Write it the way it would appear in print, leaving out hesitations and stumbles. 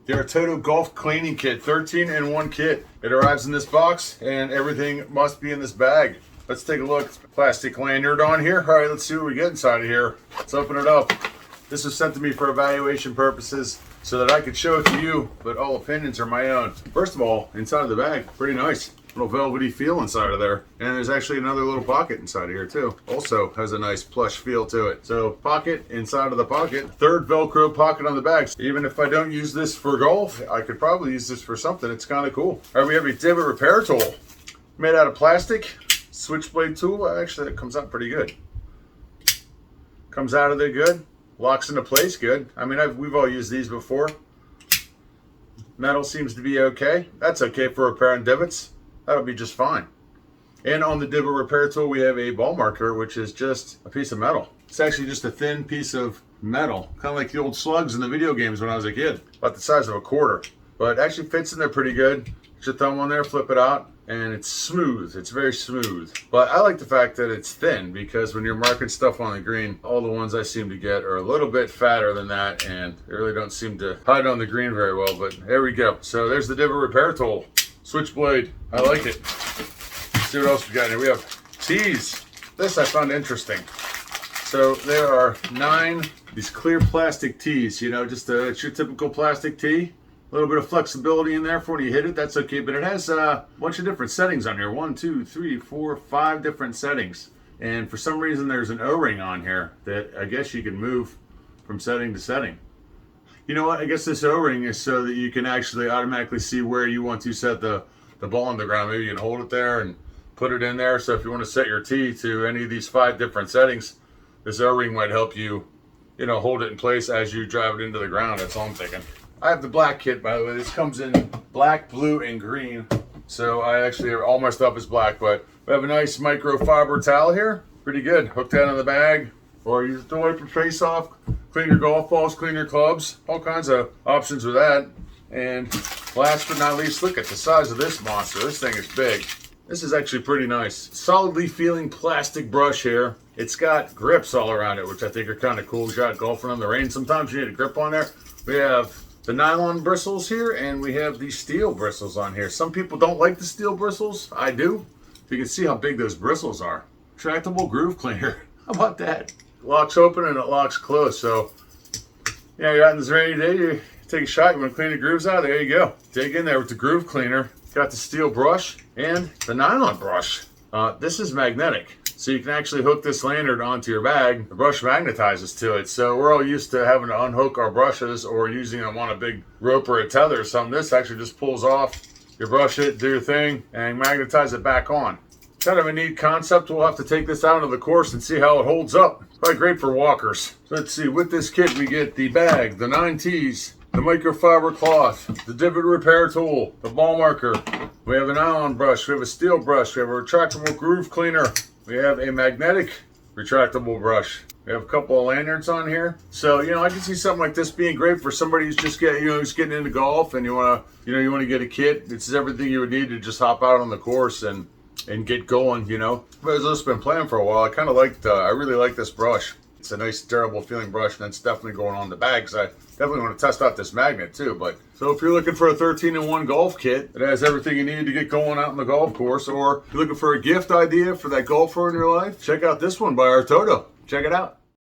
The Artoto Golf Cleaning Kit, 13-in-1 kit. It arrives in this box and everything must be in this bag. Let's take a look. Plastic lanyard on here. All right, let's see what we get inside of here. Let's open it up. This was sent to me for evaluation purposes so that I could show it to you, but all opinions are my own. First of all, inside of the bag, pretty nice. Little velvety feel inside of there. And there's actually another little pocket inside of here too. Also has a nice plush feel to it. So pocket inside of the pocket. Third Velcro pocket on the bag. Even if I don't use this for golf, I could probably use this for something. It's kind of cool. All right, we have a divot repair tool made out of plastic. Switchblade tool. Actually, that comes out pretty good. Comes out of there good. Locks into place good. I mean, we've all used these before. Metal seems to be okay. That's okay for repairing divots. That'll be just fine. And on the divot repair tool, we have a ball marker, which is just a piece of metal. It's actually just a thin piece of metal, kind of like the old slugs in the video games when I was a kid, about the size of a quarter. But it actually fits in there pretty good. Put your thumb on there, flip it out, and it's smooth. It's very smooth. But I like the fact that it's thin, because when you're marking stuff on the green, all the ones I seem to get are a little bit fatter than that, and they really don't seem to hide on the green very well. But there we go. So there's the divot repair tool. Switchblade. I like it. Let's see what else we got here. We have tees. This I found interesting. So there are 9 these clear plastic tees. You know, just it's your typical plastic tee. A little bit of flexibility in there for when you hit it. That's okay. But it has a bunch of different settings on here. 1, 2, 3, 4, 5 different settings. And for some reason, there's an O-ring on here that I guess you can move from setting to setting. You know what? I guess this O-ring is so that you can actually automatically see where you want to set the ball on the ground. Maybe you can hold it there and put it in there. So if you want to set your tee to any of these 5 different settings, this O-ring might help you, you know, hold it in place as you drive it into the ground. That's all I'm thinking. I have the black kit, by the way. This comes in black, blue, and green. So I actually, all my stuff is black, but we have a nice microfiber towel here. Pretty good. Hook that on the bag, or use it to wipe your face off, clean your golf balls, clean your clubs, all kinds of options with that. And last but not least, look at the size of this monster. This thing is big. This is actually pretty nice. Solidly feeling plastic brush here. It's got grips all around it, which I think are kind of cool. You got golfing on the range. Sometimes you need a grip on there. We have the nylon bristles here, and we have the steel bristles on here. Some people don't like the steel bristles. I do. You can see how big those bristles are. Retractable groove cleaner. How about that? It locks open and it locks closed. So, yeah, you're out on this rainy day, you take a shot, you want to clean the grooves out, there you go. Dig in there with the groove cleaner. Got the steel brush and the nylon brush. This is magnetic. So you can actually hook this lanyard onto your bag. The brush magnetizes to it. So we're all used to having to unhook our brushes or using them on a big rope or a tether or something. This actually just pulls off. You brush it, do your thing, and magnetize it back on. Kind of a neat concept. We'll have to take this out of the course and see how it holds up. Probably great for walkers. So let's see, with this kit we get the bag, the 9 tees, the microfiber cloth, the divot repair tool, the ball marker. We have a nylon brush, we have a steel brush, we have a retractable groove cleaner, we have a magnetic retractable brush. We have a couple of lanyards on here. So, you know, I can see something like this being great for somebody who's just getting, who's getting into golf and you want to get a kit. This is everything you would need to just hop out on the course and get going, you know. But as I've been playing for a while, I really like this brush. It's a nice durable feeling brush, and it's definitely going on the bag because I definitely want to test out this magnet too. But so if you're looking for a 13-in-1 golf kit that has everything you need to get going out on the golf course, or you're looking for a gift idea for that golfer in your life, check out this one by Artoto. Check it out.